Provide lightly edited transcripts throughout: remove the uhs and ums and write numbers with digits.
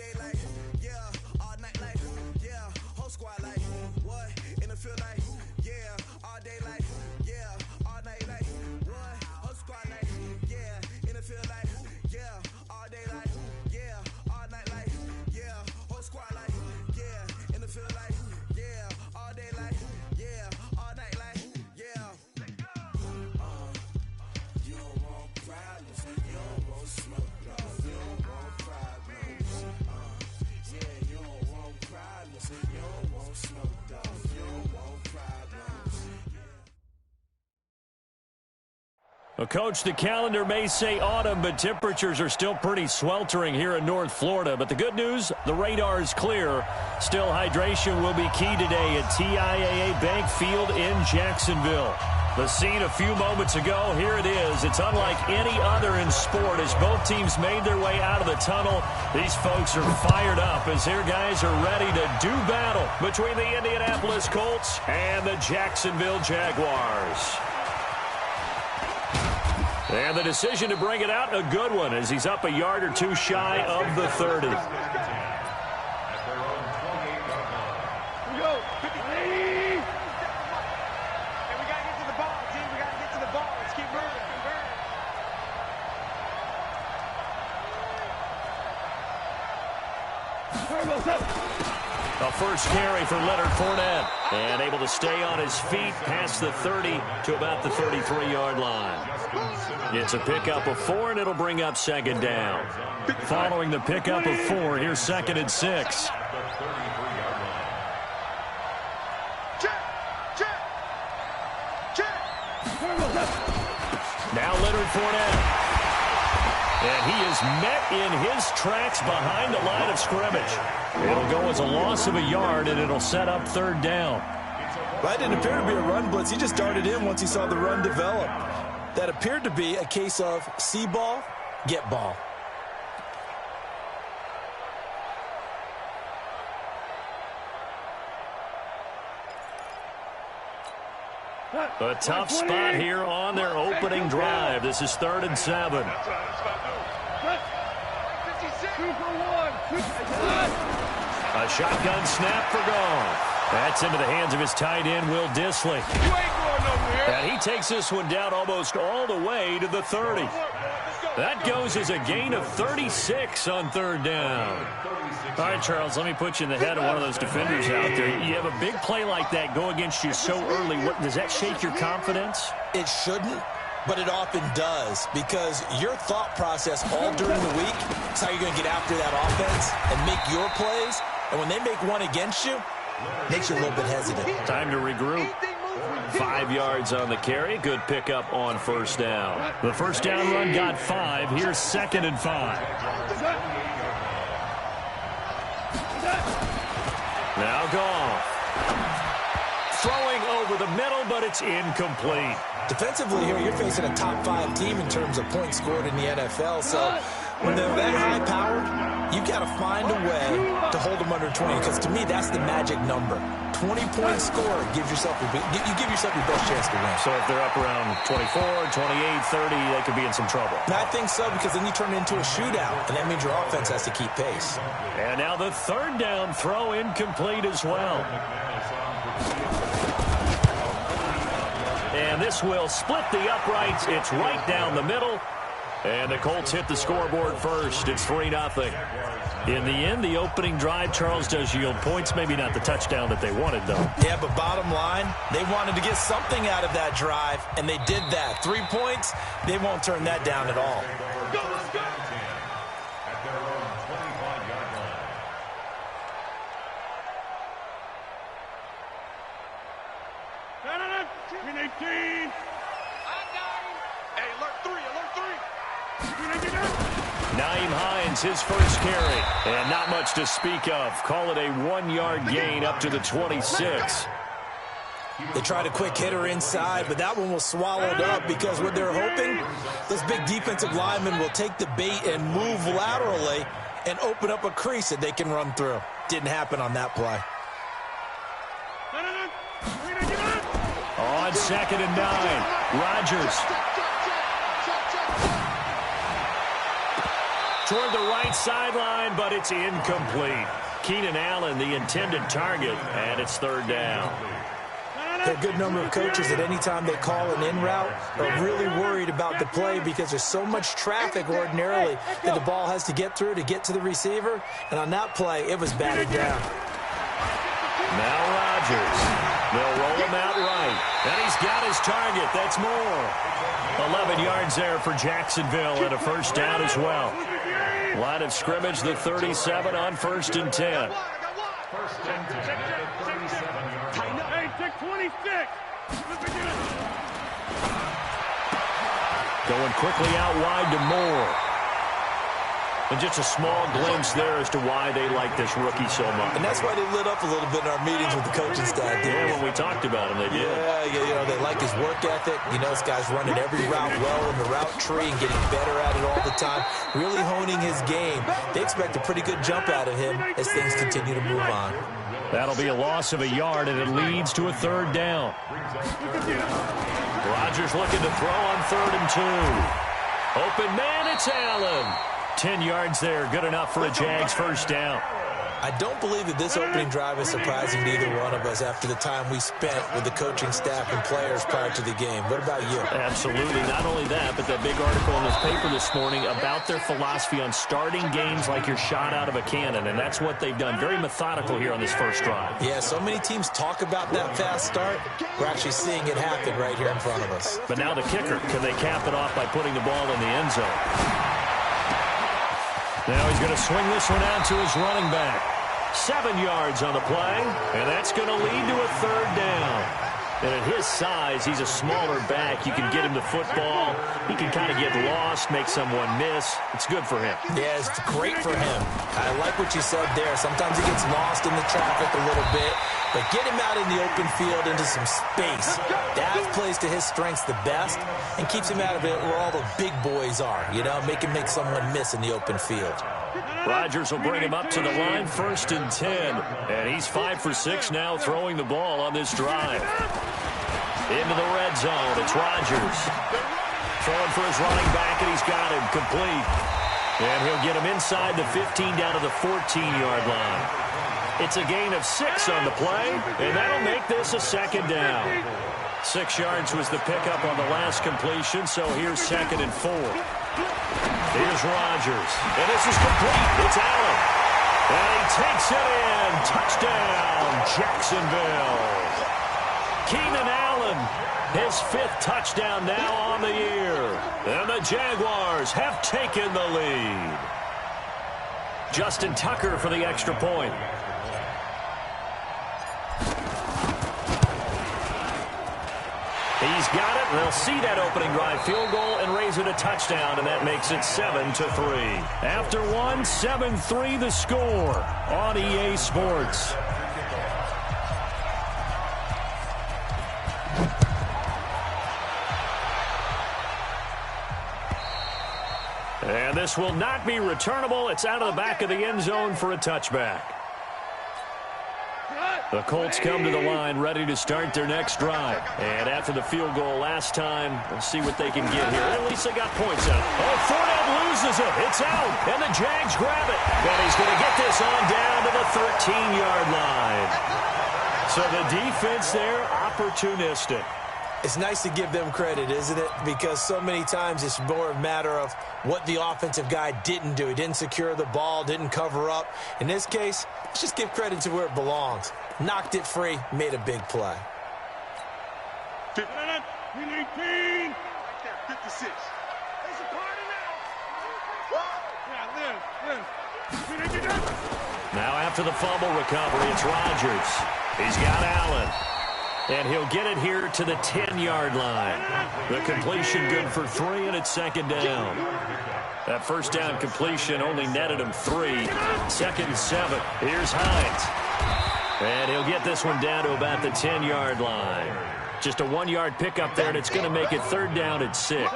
day like, yeah, all night like, yeah, whole squad like, what? In the field like, yeah, all day like, yeah, all night like, what? Whole squad like, yeah, in the field like, yeah, all day like, yeah, all night like, yeah, whole squad like, yeah, in the field like, yeah, all day like, yeah, all night like, yeah. You don't want problems, you don't want smoke, you don't want problems. Yeah, you don't want problems, you don't want smoke, you don't want problems. Well, Coach, the calendar may say autumn, but temperatures are still pretty sweltering here in North Florida. But the good news, the radar is clear. Still, hydration will be key today at TIAA Bank Field in Jacksonville. The scene a few moments ago, here it is. It's unlike any other in sport as both teams made their way out of the tunnel. These folks are fired up as their guys are ready to do battle between the Indianapolis Colts and the Jacksonville Jaguars. And the decision to bring it out, a good one, as he's up a yard or two shy of the 30. Here we go. 53. And we got to get to the ball, team. We got to get to the ball. Let's keep moving. A first carry for Leonard Fournette. And able to stay on his feet past the 30 to about the 33-yard line. It's a pickup of 4, and it'll bring up second down. Following the pickup of 4, here's 2nd and 6. Now Leonard Fournette. And he is met in his tracks behind the line of scrimmage. It'll go as a loss of a yard, and it'll set up 3rd down. That didn't appear to be a run blitz. He just darted in once he saw the run develop. That appeared to be a case of see ball, get ball. A tough spot here on their opening drive. This is 3rd and 7. A shotgun snap for Goff. That's into the hands of his tight end, Will Dissly. And he takes this one down almost all the way to the 30. That goes as a gain of 36 on 3rd down. All right, Charles, let me put you in the head of one of those defenders out there. You have a big play like that go against you so early. Does that shake your confidence? It shouldn't, but it often does, because your thought process all during the week is how you're going to get after that offense and make your plays. And when they make one against you, it makes you a little bit hesitant. Time to regroup. 5 yards on the carry. Good pickup on 1st down. The 1st down run got 5. Here's 2nd and 5. Now Goff. Throwing over the middle, but it's incomplete. Defensively here, you're facing a top 5 team in terms of points scored in the NFL. So when they're that high-powered, you've got to find a way to hold them under 20, because to me, that's the magic number. 20-point score gives yourself your best chance to win. So if they're up around 24, 28, 30, they could be in some trouble. And I think so, because then you turn it into a shootout, and that means your offense has to keep pace. And now the 3rd down throw incomplete as well. And this will split the uprights. It's right down the middle. And the Colts hit the scoreboard first. It's 3-0. In the end, the opening drive, Charles, does yield points. Maybe not the touchdown that they wanted, though. Yeah, but bottom line, they wanted to get something out of that drive, and they did that. 3 points, they won't turn that down at all. Naeem Hines, his first carry. And not much to speak of. Call it a 1-yard gain up to the 26. They tried a quick hitter inside, but that one was swallowed up, because what they're hoping, those big defensive linemen will take the bait and move laterally and open up a crease that they can run through. Didn't happen on that play. On 2nd and 9, Rodgers. toward the right sideline, but it's incomplete. Keenan Allen, the intended target, and it's third down. There are a good number of coaches that any time they call an in route are really worried about the play because there's so much traffic ordinarily that the ball has to get through to get to the receiver. And on that play, it was batted down. Now Rodgers. They'll roll him out right. And he's got his target. That's more. 11 yards there for Jacksonville and a first down as well. Line of scrimmage, the 37 on 1st and 10. Hey, check 26. Going quickly out wide to Moore. And just a small glimpse there as to why they like this rookie so much. And that's why they lit up a little bit in our meetings with the coaching staff. Yeah, when we talked about him, they did. Yeah, they like his work ethic. You know, this guy's running every route well in the route tree and getting better at it all the time, really honing his game. They expect a pretty good jump out of him as things continue to move on. That'll be a loss of a yard, and it leads to a third down. Rodgers looking to throw on 3rd and 2. Open man, it's Allen. 10 yards there, good enough for a Jags first down. I don't believe that this opening drive is surprising to either one of us after the time we spent with the coaching staff and players prior to the game. What about you? Absolutely. Not only that, but that big article in this paper this morning about their philosophy on starting games like you're shot out of a cannon, and that's what they've done. Very methodical here on this first drive. Yeah, so many teams talk about that fast start. We're actually seeing it happen right here in front of us. But now the kicker, can they cap it off by putting the ball in the end zone? Now he's going to swing this one out to his running back. 7 yards on the play, and that's going to lead to a third down. And at his size, he's a smaller back. You can get him the football. He can kind of get lost, make someone miss. It's good for him. Yeah, it's great for him. I like what you said there. Sometimes he gets lost in the traffic a little bit, but get him out in the open field into some space. That plays to his strengths the best and keeps him out of it where all the big boys are, you know, make him make someone miss in the open field. Rodgers will bring him up to the line, 1st and 10. And he's 5 for 6 now throwing the ball on this drive. Into the red zone, it's Rodgers. Throwing for his running back, and he's got him complete. And he'll get him inside the 15 down to the 14-yard line. It's a gain of 6 on the play, and that'll make this a second down. 6 yards was the pickup on the last completion, so here's 2nd and 4. Here's Rodgers, and this is complete. It's Allen, and he takes it in. Touchdown, Jacksonville. Keenan Allen, his 5th touchdown now on the year. And the Jaguars have taken the lead. Justin Tucker for the extra point. He's got it. They'll see that opening drive field goal and raise it a touchdown, and that makes it 7-3. After one, 7-3 the score on EA Sports. And this will not be returnable. It's out of the back of the end zone for a touchback. The Colts come to the line ready to start their next drive. And after the field goal last time, we'll see what they can get here. At least they got points out. Oh, Fournette loses it. It's out. And the Jags grab it. But he's going to get this on down to the 13-yard line. So the defense there, opportunistic. It's nice to give them credit, isn't it? Because so many times it's more a matter of what the offensive guy didn't do. He didn't secure the ball, didn't cover up. In this case, let's just give credit to where it belongs. Knocked it free, made a big play. 18. 56. There's a party now. Now after the fumble recovery, it's Rodgers. He's got Allen. And he'll get it here to the 10-yard line. The completion good for 3, and it's 2nd down. That first down completion only netted him 3. 2nd and 7. Here's Hines. And he'll get this one down to about the 10-yard line. Just a 1-yard pickup there, and it's going to make it 3rd down at 6.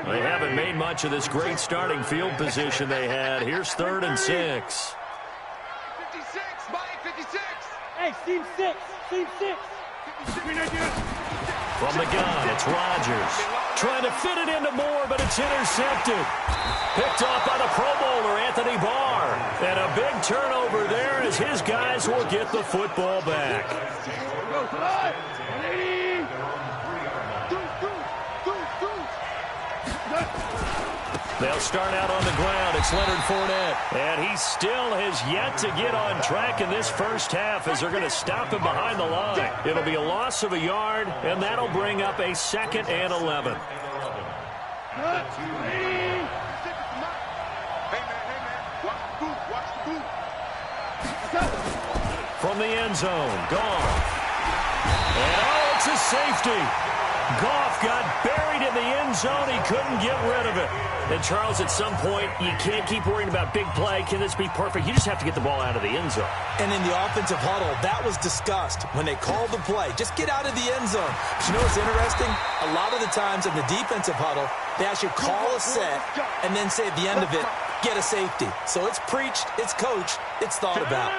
They haven't made much of this great starting field position they had. Here's 3rd and 6. 56. Mike, 56. Hey, team 6. Team 6. From the gun, it's Rodgers. Trying to fit it into Moore, but it's intercepted. Picked off by the Pro Bowler, Anthony Barr. And a big turnover there as his guys will get the football back. They'll start out on the ground. It's Leonard Fournette. And he still has yet to get on track in this first half as they're going to stop him behind the line. It'll be a loss of a yard, and that'll bring up a 2nd and 11. From the end zone, Goff. And oh, it's a safety. Goff got buried in the end zone. He couldn't get rid of it. And, Charles, at some point, you can't keep worrying about big play. Can this be perfect? You just have to get the ball out of the end zone. And in the offensive huddle, that was discussed when they called the play. Just get out of the end zone. But you know what's interesting? A lot of the times in the defensive huddle, they actually call a set and then say at the end of it, get a safety. So it's preached, it's coached, it's thought about.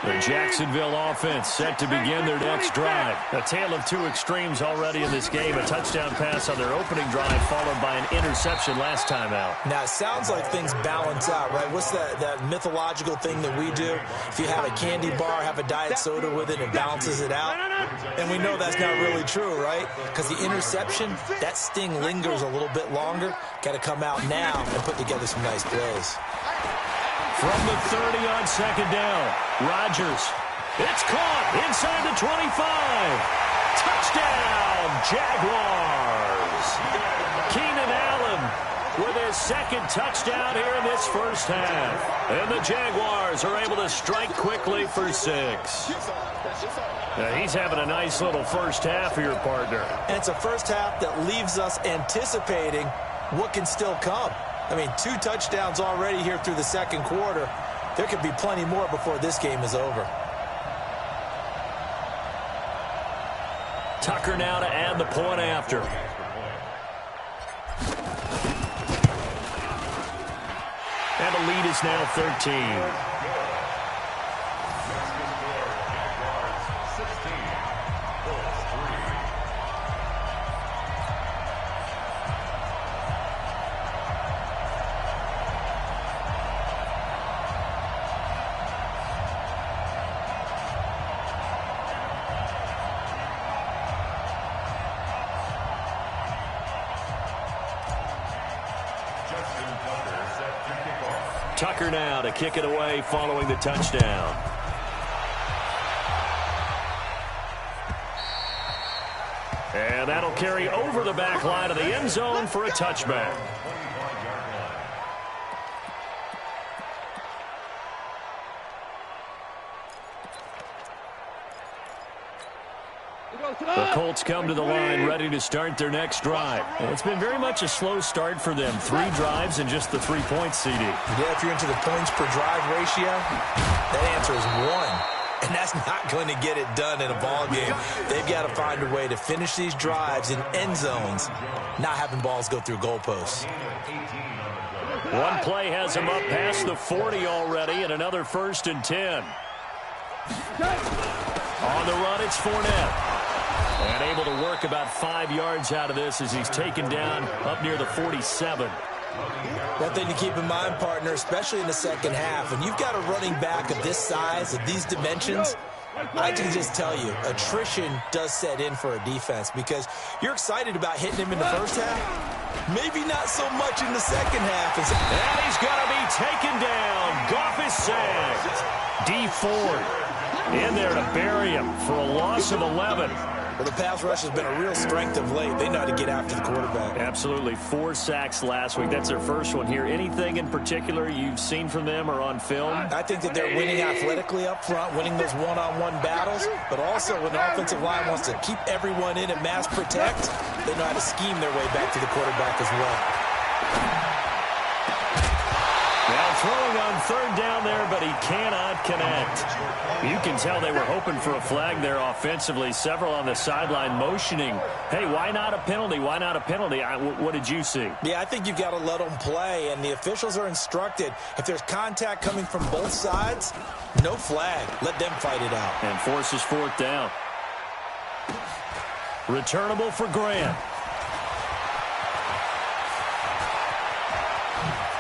The Jacksonville offense set to begin their next drive. A tale of two extremes already in this game. A touchdown pass on their opening drive followed by an interception last time out. Now, it sounds like things balance out, right? What's that mythological thing that we do? If you have a candy bar, have a diet soda with it, it balances it out. And we know that's not really true, right? Because the interception, that sting lingers a little bit longer. Got to come out now and put together some nice plays. From the 30 on 2nd down, Rodgers. It's caught inside the 25. Touchdown, Jaguars. Keenan Allen with his 2nd touchdown here in this first half. And the Jaguars are able to strike quickly for 6. Now, he's having a nice little first half here, partner. And it's a first half that leaves us anticipating what can still come. I mean, 2 touchdowns already here through the second quarter. There could be plenty more before this game is over. Tucker now to add the point after. And the lead is now 13. Tucker now to kick it away following the touchdown. And that'll carry over the back line of the end zone for a touchback. The Colts come to the line ready to start their next drive. And it's been very much a slow start for them. 3 drives and just the 3 points, CD. Yeah, if you're into the points per drive ratio, that answer is 1. And that's not going to get it done in a ball game. They've got to find a way to finish these drives in end zones, not having balls go through goalposts. One play has him up past the 40 already, and another 1st and 10. On the run, it's Fournette. And able to work about 5 yards out of this as he's taken down up near the 47. One thing to keep in mind, partner, especially in the second half, when you've got a running back of this size, of these dimensions, I can just tell you, attrition does set in for a defense because you're excited about hitting him in the first half. Maybe not so much in the second half. And he's going to be taken down. Goff is sacked. D Ford in there to bury him for a loss of 11. Well, the pass rush has been a real strength of late. They know how to get after the quarterback. Absolutely. 4 sacks last week. That's their first one here. Anything in particular you've seen from them or on film? I think that they're winning athletically up front, winning those one-on-one battles, but also when the offensive line wants to keep everyone in and mass protect, they know how to scheme their way back to the quarterback as well. Now throwing on 3rd down there, but he cannot connect. You can tell they were hoping for a flag there offensively. Several on the sideline motioning, hey, why not a penalty? Why not a penalty? What did you see? Yeah, I think you've got to let them play, and the officials are instructed. If there's contact coming from both sides, no flag. Let them fight it out. And forces 4th down. Returnable for Grant.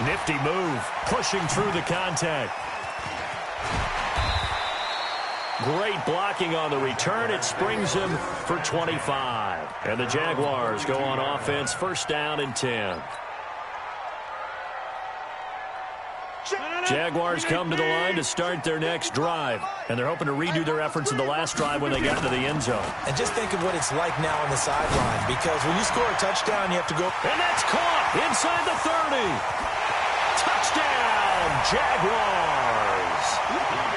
Nifty move, pushing through the contact. Great blocking on the return. It springs him for 25. And the Jaguars go on offense, first down and 10. Jaguars come to the line to start their next drive. And they're hoping to redo their efforts in the last drive when they got into the end zone. And just think of what it's like now on the sideline, because when you score a touchdown, you have to go. And that's caught inside the 30. Touchdown, Jaguars.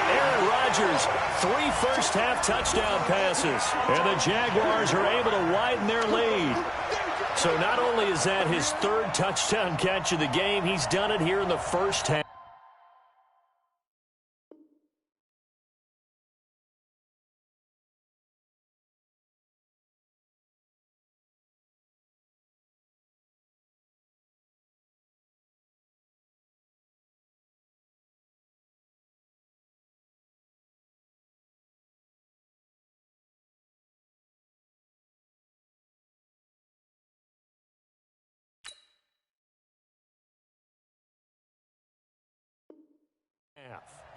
Aaron Rodgers, 3 first-half touchdown passes. And the Jaguars are able to widen their lead. So not only is that his 3rd touchdown catch of the game, he's done it here in the first half.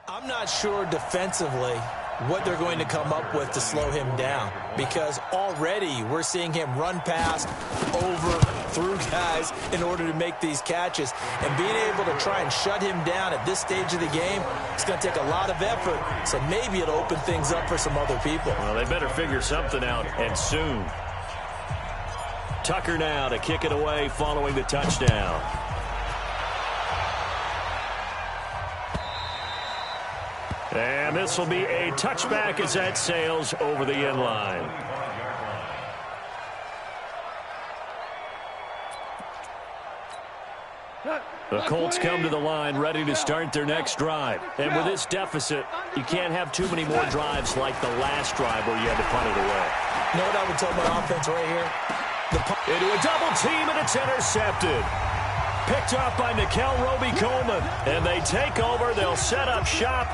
I'm not sure defensively what they're going to come up with to slow him down, because already we're seeing him run past, over, through guys in order to make these catches. And being able to try and shut him down at this stage of the game, it's going to take a lot of effort. So maybe it'll open things up for some other people. Well, they better figure something out, and soon. Tucker now to kick it away following the touchdown. And this will be a touchback as that sails over the end line. The Colts come to the line ready to start their next drive. And with this deficit, you can't have too many more drives like the last drive where you had to punt it away. You know what I would tell my offense right here? Into a double team, and it's intercepted. Picked off by Nickel Roby-Coleman. And they take over. They'll set up shop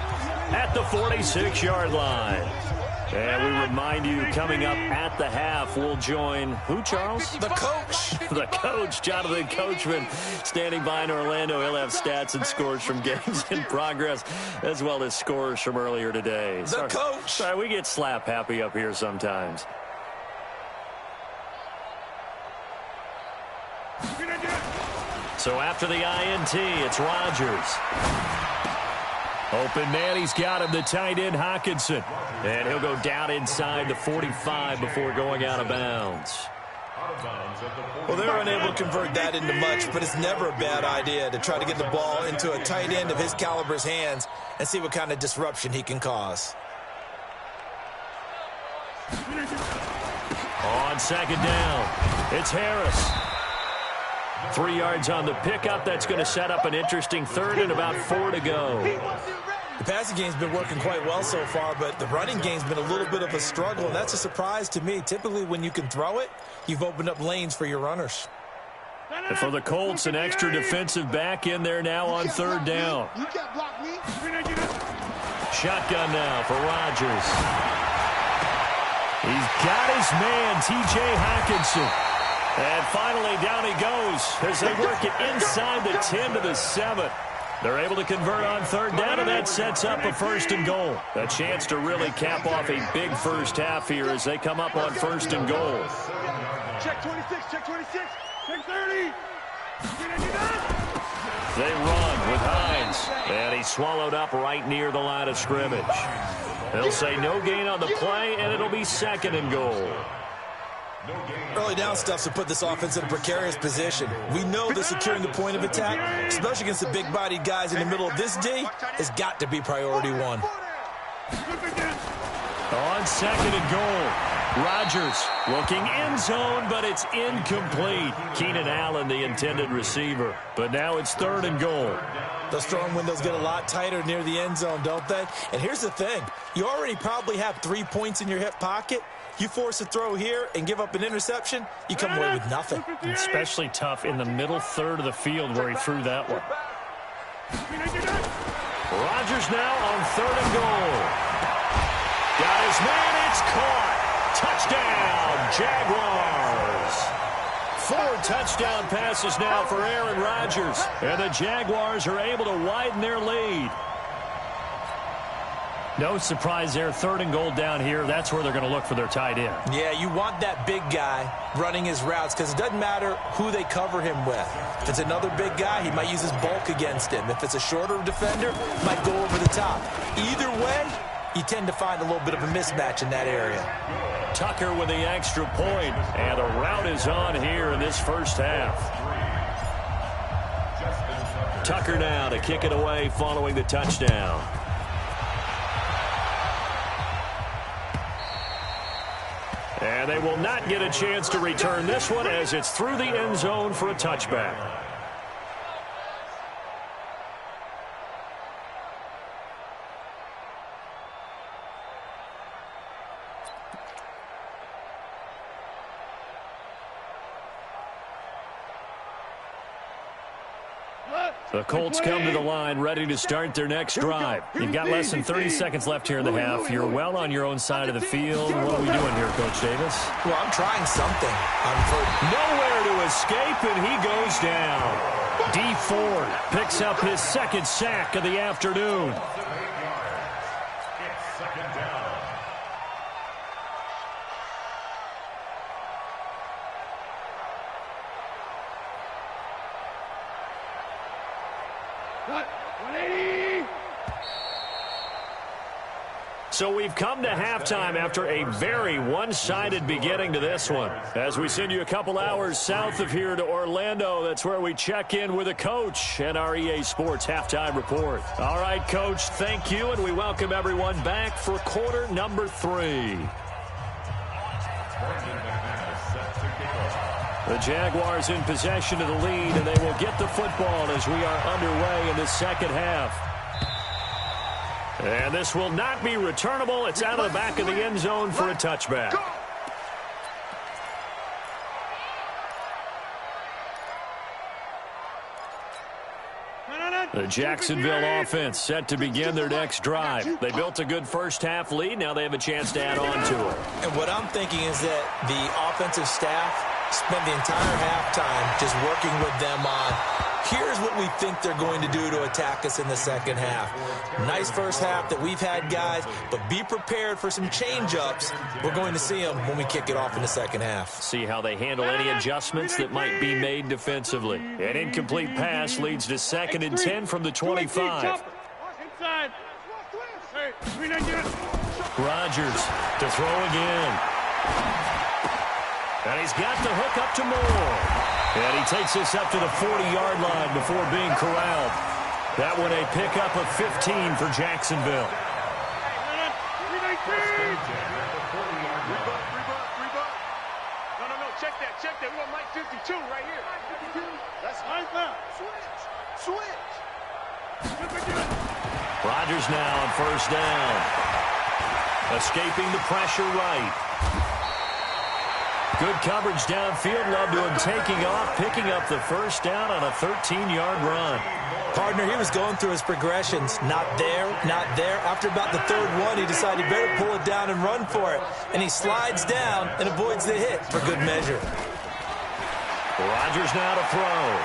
at the 46-yard line. And we remind you, coming up at the half, we'll join who, Charles? The coach. The coach, Jonathan Coachman, standing by in Orlando. He'll have stats and scores from games in progress, as well as scores from earlier today. The coach. Sorry, we get slap happy up here sometimes. So after the INT, it's Rodgers. Open man, he's got him, the tight end, Hockenson. And he'll go down inside the 45 before going out of bounds. Well, they're unable to convert that into much, but it's never a bad idea to try to get the ball into a tight end of his caliber's hands and see what kind of disruption he can cause. On second down, it's Harris. 3 yards on the pickup. That's going to set up an interesting third and about 4 to go. The passing game's been working quite well so far, but the running game's been a little bit of a struggle, and that's a surprise to me. Typically, when you can throw it, you've opened up lanes for your runners. And for the Colts, an extra defensive back in there now on third down. Shotgun now for Rodgers. He's got his man, T.J. Hockenson. And finally, down he goes as they work it inside the 10 to the 7. They're able to convert on third down, and that sets up a 1st and goal. A chance to really cap off a big first half here as they come up on 1st and goal. Check 26, check 26, check 30. They run with Hines, and he's swallowed up right near the line of scrimmage. They'll say no gain on the play, and it'll be 2nd and goal. Early down stuff to put this offense in a precarious position. We know that securing the point of attack, especially against the big-bodied guys in the middle of this D, has got to be priority 1. On 2nd and goal, Rodgers looking end zone, but it's incomplete. Keenan Allen, the intended receiver. But now it's 3rd and goal. Those throwing windows get a lot tighter near the end zone, don't they? And here's the thing. You already probably have 3 points in your hip pocket. You force a throw here and give up an interception, you come away with nothing. Especially tough in the middle third of the field where he threw that one. Rodgers now on 3rd and goal. Got his man, it's caught. Touchdown, Jaguars. 4 touchdown passes now for Aaron Rodgers. And the Jaguars are able to widen their lead. No surprise there. 3rd and goal down here. That's where they're going to look for their tight end. Yeah, you want that big guy running his routes because it doesn't matter who they cover him with. If it's another big guy, he might use his bulk against him. If it's a shorter defender, he might go over the top. Either way, you tend to find a little bit of a mismatch in that area. Tucker with the extra point, and the route is on here in this first half. Tucker now to kick it away following the touchdown. And they will not get a chance to return this one as it's through the end zone for a touchback. The Colts come to the line ready to start their next drive. You've got less than 30 seconds left here in the half. You're well on your own side of the field. What are we doing here, Coach Davis? Well, I'm trying something. Nowhere to escape, and he goes down. D. Ford picks up his 2nd sack of the afternoon. It's 2nd down. So we've come to halftime after a very one-sided beginning to this one. As we send you a couple hours south of here to Orlando, that's where we check in with a coach and our EA Sports Halftime Report. All right, Coach, thank you, and we welcome everyone back for quarter number 3. The Jaguars in possession of the lead, and they will get the football as we are underway in the second half. And this will not be returnable. It's out of the back of the end zone for a touchback. The Jacksonville offense set to begin their next drive. They built a good first half lead. Now they have a chance to add on to it. And what I'm thinking is that the offensive staff spent the entire halftime just working with them on, here's what we think they're going to do to attack us in the second half. Nice first half that we've had, guys, but be prepared for some change-ups. We're going to see them when we kick it off in the second half. See how they handle any adjustments that might be made defensively. An incomplete pass leads to 2nd and 10 from the 25. Rodgers to throw again. And he's got the hook up to Moore. And he takes this up to the 40-yard line before being corralled. That one a pickup of 15 for Jacksonville. No, check that. We want Mike 52 right here. That's fine. Switch. Rodgers now on first down. Escaping the pressure right. Good coverage downfield. Led to him taking off, picking up the first down on a 13-yard run. Partner, he was going through his progressions. Not there, not there. After about the 3rd one, he decided he better pull it down and run for it. And he slides down and avoids the hit for good measure. Rodgers now to throw.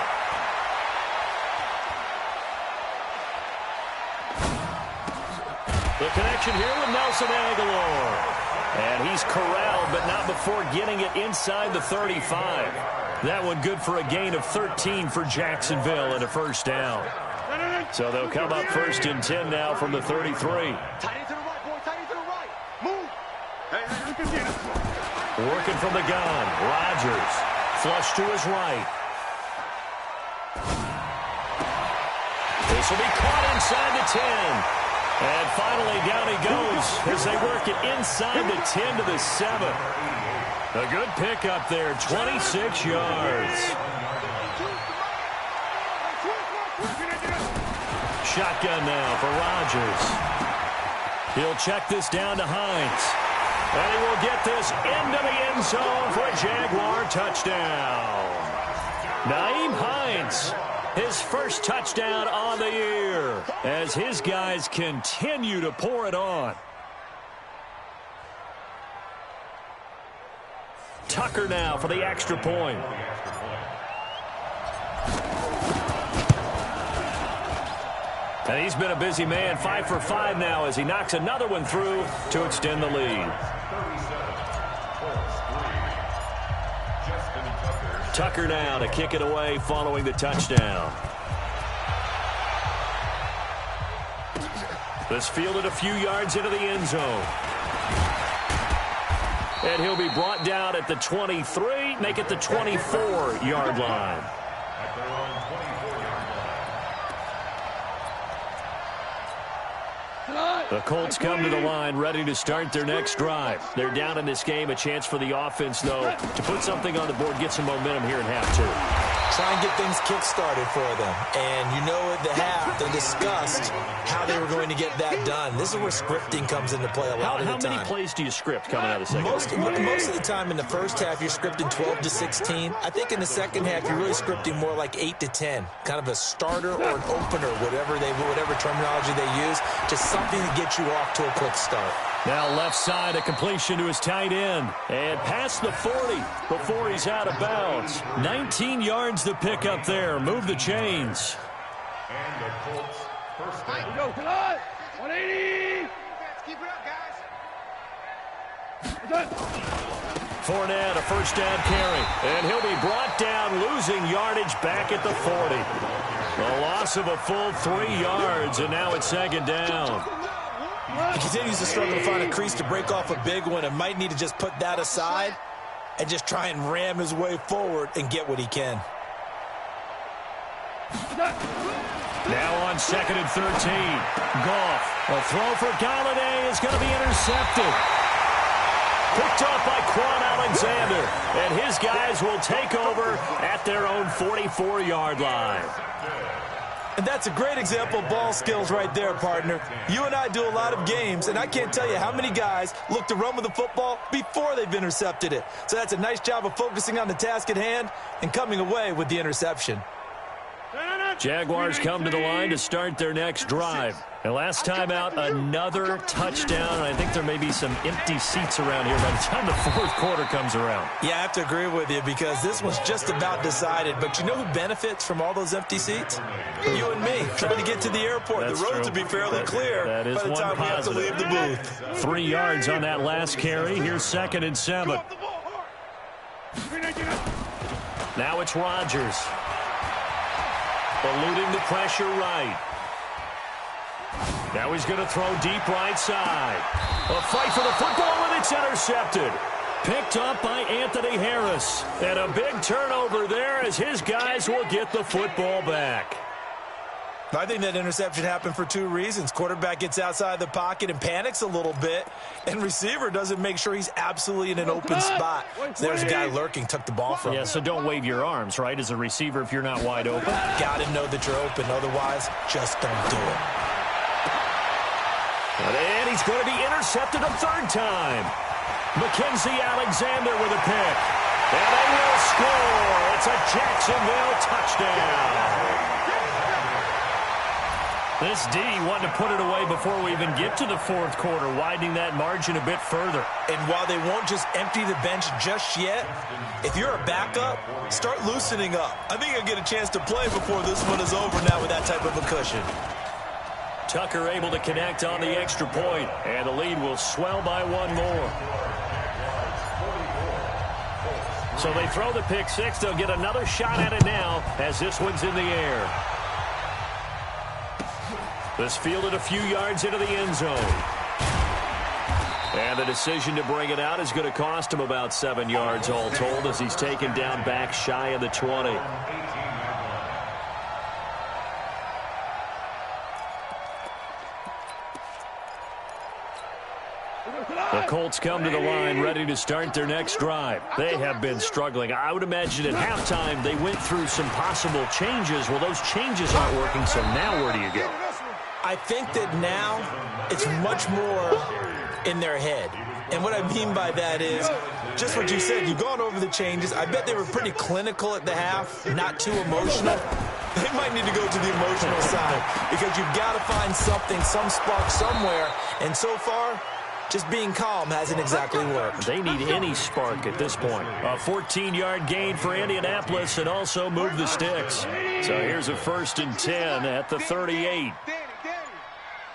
The connection here with Nelson Aguilar. And he's corralled, but not before getting it inside the 35. That one good for a gain of 13 for Jacksonville and a first down. So they'll come up 1st and 10 now from the 33. Tight end to the right, boy. Tight end to the right. Move. Working from the gun. Rodgers. Flush to his right. This will be caught inside the 10. And finally, down he goes as they work it inside the 10 to the 7. A good pickup there, 26 yards. Shotgun now for Rodgers. He'll check this down to Hines. And he will get this into the end zone for a Jaguar touchdown. Nyheim Hines. His first touchdown on the year as his guys continue to pour it on. Tucker now for the extra point. And he's been a busy man, 5 for 5 now as he knocks another one through to extend the lead. Tucker now to kick it away following the touchdown. This fielded a few yards into the end zone. And he'll be brought down at the 23, make it the 24-yard line. The Colts come to the line ready to start their next drive. They're down in this game. A chance for the offense, though, to put something on the board, get some momentum here in half two. Try and get things kick-started for them. And you know at the half, they discussed how they were going to get that done. This is where scripting comes into play a lot of the time. How many plays do you script coming out of the second half? Most of the time in the first half, you're scripting 12 to 16. I think in the second half, you're really scripting more like 8 to 10. Kind of a starter or an opener, whatever terminology they use, just something to get you off to a quick start. Now left side, a completion to his tight end. And past the 40 before he's out of bounds. 19 yards to pick up there. Move the chains. And the Colts first down. Here we go, come on! 180! Keep it up, guys. Fournette, a first down carry. And he'll be brought down, losing yardage back at the 40. A loss of a full 3 yards, and now it's second down. He continues to struggle to find a crease to break off a big one and might need to just put that aside and just try and ram his way forward and get what he can. Now on 2nd and 13. Goff, a throw for Baileydasquid is going to be intercepted. Picked off by Quan Alexander, and his guys will take over at their own 44-yard line. And that's a great example of ball skills right there, partner. You and I do a lot of games, and I can't tell you how many guys look to run with the football before they've intercepted it. So that's a nice job of focusing on the task at hand and coming away with the interception. Jaguars come to the line to start their next drive. And last time out, another touchdown. I think there may be some empty seats around here by the time the fourth quarter comes around. Yeah, I have to agree with you because this was just about decided. But you know who benefits from all those empty seats? You and me, trying to get to the airport. That's the roads true. will be fairly clear that is by the time we have to leave the booth. 3 yards on that last carry. Here's 2nd and 7. Now it's Rodgers. Eluding the pressure right. Now he's going to throw deep right side. A fight for the football, and it's intercepted. Picked up by Anthony Harris. And a big turnover there as his guys will get the football back. I think that interception happened for 2 reasons. Quarterback gets outside the pocket and panics a little bit, and receiver doesn't make sure he's absolutely in an open spot. There's a guy lurking, took the ball from him. Yeah, so don't wave your arms, right, as a receiver if you're not wide open. Got to know that you're open. Otherwise, just don't do it. And he's going to be intercepted a 3rd time. Mackenzie Alexander with a pick. And they will score. It's a Jacksonville touchdown. This D wanted to put it away before we even get to the fourth quarter, widening that margin a bit further. And while they won't just empty the bench just yet, if you're a backup, start loosening up. I think you'll get a chance to play before this one is over now with that type of a cushion. Tucker able to connect on the extra point, and the lead will swell by 1 more. So they throw the pick six. They'll get another shot at it now as this one's in the air. This fielded a few yards into the end zone. And the decision to bring it out is going to cost him about 7 yards all told as he's taken down back shy of the 20. The Colts come to the line ready to start their next drive. They have been struggling. I would imagine at halftime they went through some possible changes. Well, those changes aren't working, so now where do you go? I think that now it's much more in their head. And what I mean by that is just what you said. You've gone over the changes. I bet they were pretty clinical at the half, not too emotional. They might need to go to the emotional side because you've got to find something, some spark somewhere. And so far, Just being calm hasn't exactly worked. They need any spark at this point. A 14-yard gain for Indianapolis and also move the sticks. So here's a 1st and 10 at the 38.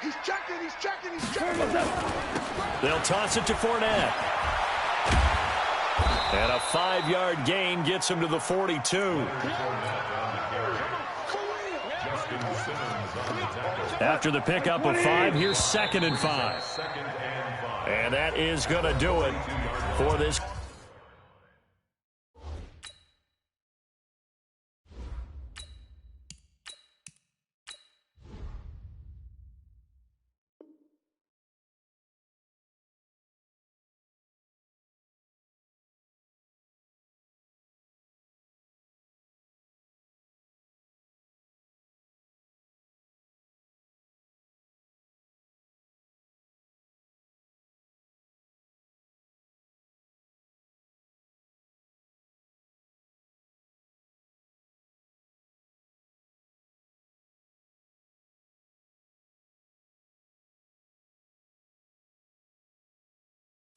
He's checking. They'll toss it to Fournette. And a 5-yard gain gets him to the 42. After the pickup of 5, here's 2nd and 5. And that is going to do it for this.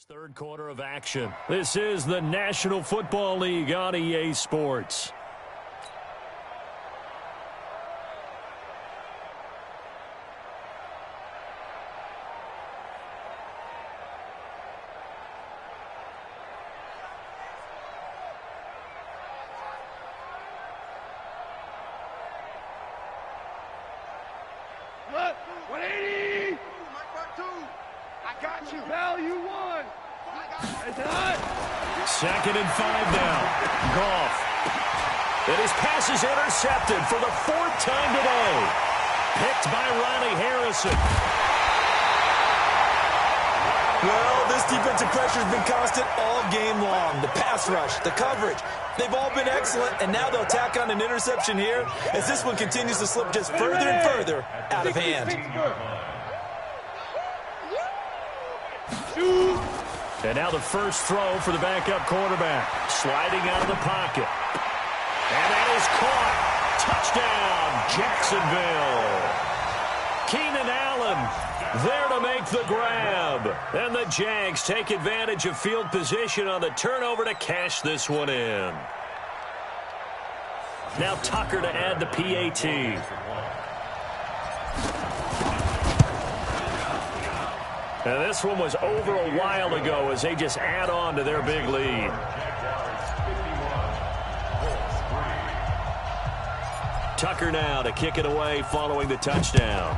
Third quarter of action. This is the National Football League on EA Sports. What? 180! I got you. Value 1. It's hot. 2nd and 5 now. Goff. And his pass is intercepted for the 4th time today. Picked by Ronnie Harrison. Well, this defensive pressure has been constant all game long. The pass rush, the coverage, they've all been excellent, and now they'll tack on an interception here as this one continues to slip just further and further out of hand. And now the first throw for the backup quarterback. Sliding out of the pocket. And that is caught. Touchdown, Jacksonville. Keenan Allen there to make the grab. And the Jags take advantage of field position on the turnover to cash this one in. Now Tucker to add the PAT. And this one was over a while ago as they just add on to their big lead. Tucker now to kick it away following the touchdown.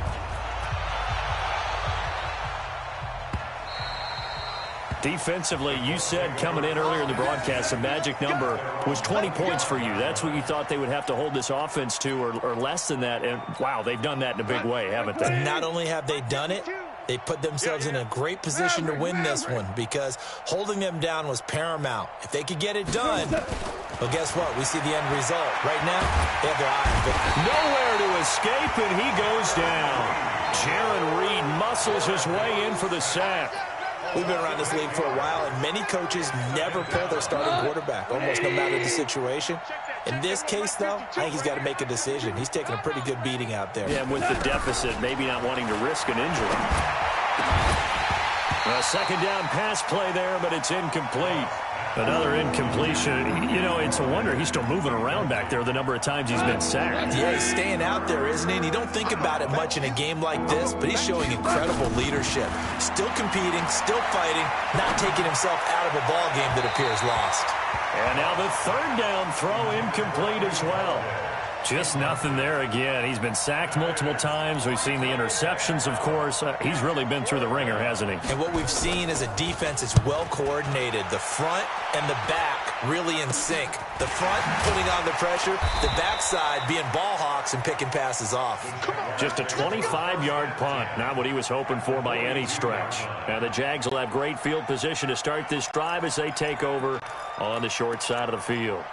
Defensively, you said coming in earlier in the broadcast, the magic number was 20 points for you. That's what you thought they would have to hold this offense to, or less than that. And, wow, they've done that in a big way, haven't they? Not only have they done it, they put themselves in a great position to win this one because holding them down was paramount. If they could get it done, well, guess what? We see the end result. Right now, they have their eyes on victory. Nowhere to escape, and he goes down. Jaron Reed muscles his way in for the sack. We've been around this league for a while, and many coaches never pull their starting quarterback, almost no matter the situation. In this case, though, I think he's got to make a decision. He's taking a pretty good beating out there. Yeah, and with the deficit, maybe not wanting to risk an injury. A second down pass play there, but it's incomplete. Another incompletion. You know, it's a wonder he's still moving around back there the number of times he's been sacked. Yeah, he's staying out there, isn't he? And you don't think about it much in a game like this, but he's showing incredible leadership. Still competing, still fighting, not taking himself out of a ball game that appears lost. And now the third down throw incomplete as well. Just nothing there again. He's been sacked multiple times. We've seen the interceptions, of course. He's really been through the ringer, hasn't he? And what we've seen is a defense that's well coordinated. The front and the back really in sync. The front putting on the pressure, the backside being ball hawks and picking passes off. Just a 25-yard punt. Not what he was hoping for by any stretch. And the Jags will have great field position to start this drive as they take over on the short side of the field.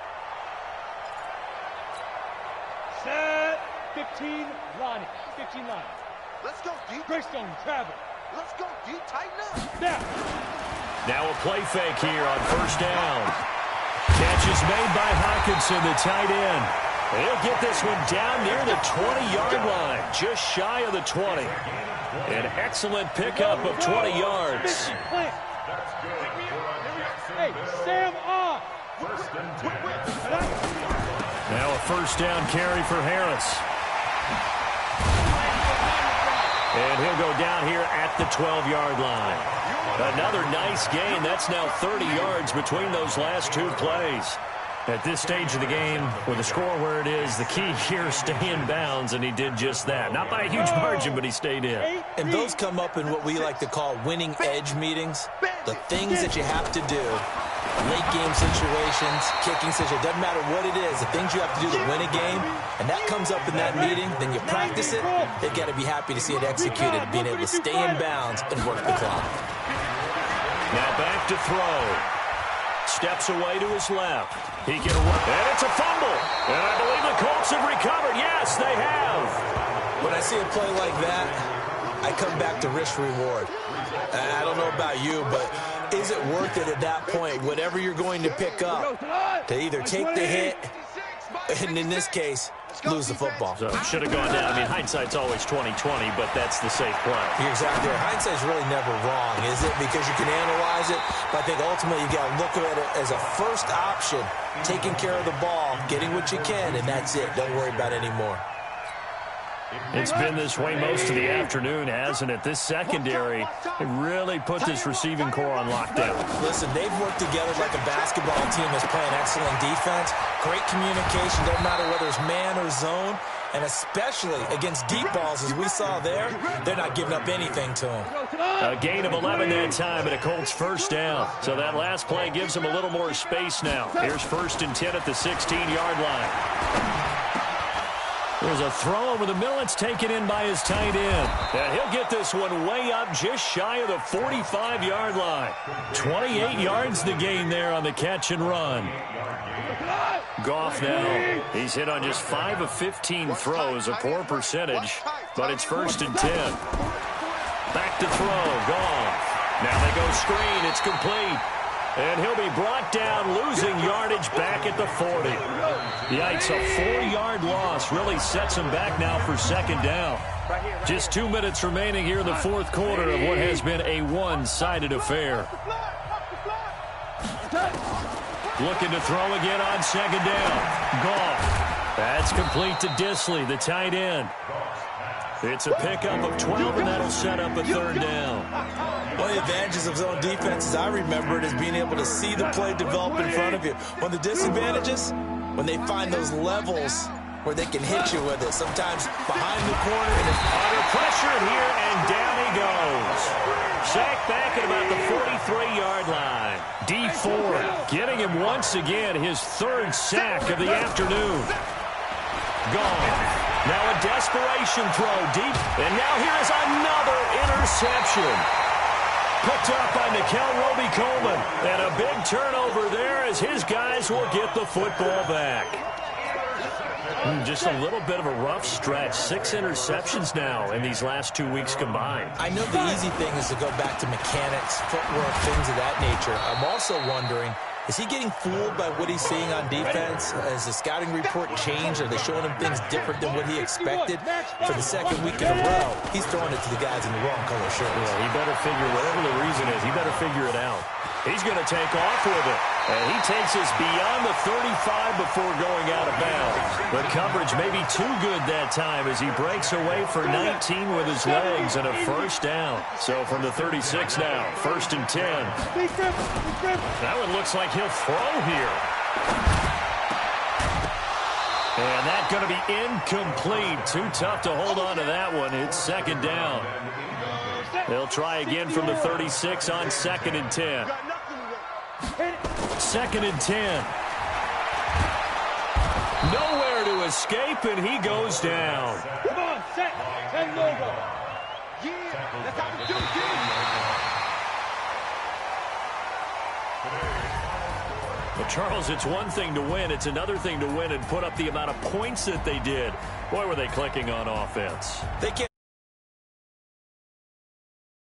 15 line. 15 line. Let's go deep. Greystone, travel. Let's go deep. Tighten up. Now a play fake here on first down. Catch is made by Hawkinson, the tight end. He'll get this one down near the 20-yard line, just shy of the 20. An excellent pickup of 20 yards. Hey, Sam on. Now a first down carry for Harris. And he'll go down here at the 12-yard line. Another nice gain. That's now 30 yards between those last two plays. At this stage of the game, with the score where it is, the key here is stay in bounds, and he did just that. Not by a huge margin, but he stayed in. And those come up in what we like to call winning edge meetings. The things that you have to do, late game situations, kicking situations, doesn't matter what it is, the things you have to do to win a game, and that comes up in that meeting, then you practice it, they've got to be happy to see it executed, being able to stay in bounds and work the clock. Now back to throw. Steps away to his left. He can run, and it's a fumble. And I believe the Colts have recovered. Yes, they have. When I see a play like that, I come back to risk-reward. I don't know about you, but is it worth it at that point, whatever you're going to pick up, to either take the hit, and in this case, lose the football? So should have gone down. I mean, hindsight's always 20/20, but that's the safe play. You're exactly right. Hindsight's really never wrong, is it? Because you can analyze it, but I think ultimately you got to look at it as a first option, taking care of the ball, getting what you can, and that's it. Don't worry about it anymore. It's been this way most of the afternoon, hasn't it? This secondary really put this receiving core on lockdown. Listen, they've worked together like a basketball team that's playing excellent defense. Great communication, doesn't matter whether it's man or zone. And especially against deep balls, as we saw there, they're not giving up anything to them. A gain of 11 that time, and a Colts first down. So that last play gives them a little more space now. Here's 1st and 10 at the 16-yard line. There's a throw over the middle. It's taken in by his tight end. And he'll get this one way up just shy of the 45-yard line. 28 yards the gain there on the catch and run. Goff now. He's hit on just 5 of 15 throws, a poor percentage, but it's 1st and 10. Back to throw. Goff. Now they go screen. It's complete. And he'll be brought down, losing yardage back at the 40. Yikes, a 4-yard loss really sets him back now for 2nd down. Just 2 minutes remaining here in the 4th quarter of what has been a one-sided affair. Looking to throw again on 2nd down. Goff. That's complete to Disley, the tight end. It's a pickup of 12, and that'll set up a 3rd down. One of the advantages of zone defense, as I remember it, is being able to see the play develop in front of you. One of the disadvantages, when they find those levels where they can hit you with it, sometimes behind the corner. And under pressure here, and down he goes. Sacked back at about the 43-yard line. D Ford getting him once again, his 3rd sack of the afternoon. Gone. Now a desperation throw deep, and now here is another interception. Picked up by Nickel Roby-Coleman, and a big turnover there as his guys will get the football back. Just a little bit of a rough stretch. 6 interceptions now in these last 2 weeks combined. I know the easy thing is to go back to mechanics, footwork, things of that nature. I'm also wondering, is he getting fooled by what he's seeing on defense? Has the scouting report changed? Are they showing him things different than what he expected? For the 2nd week in a row, he's throwing it to the guys in the wrong color shirts. Yeah, he better figure, whatever the reason is, he better figure it out. He's going to take off with it. And he takes us beyond the 35 before going out of bounds. The coverage may be too good that time as he breaks away for 19 with his legs and a 1st down. So from the 36 now, 1st and 10. That one looks like he'll throw here. And that's going to be incomplete. Too tough to hold on to that one. It's 2nd down. They'll try again from the 36 on 2nd and 10. 2nd and 10. Nowhere to escape, and he goes down. Come on, set, and over. Yeah, that's how we do it. Well, Charles, it's one thing to win. It's another thing to win and put up the amount of points that they did. Boy, were they clicking on offense. They can't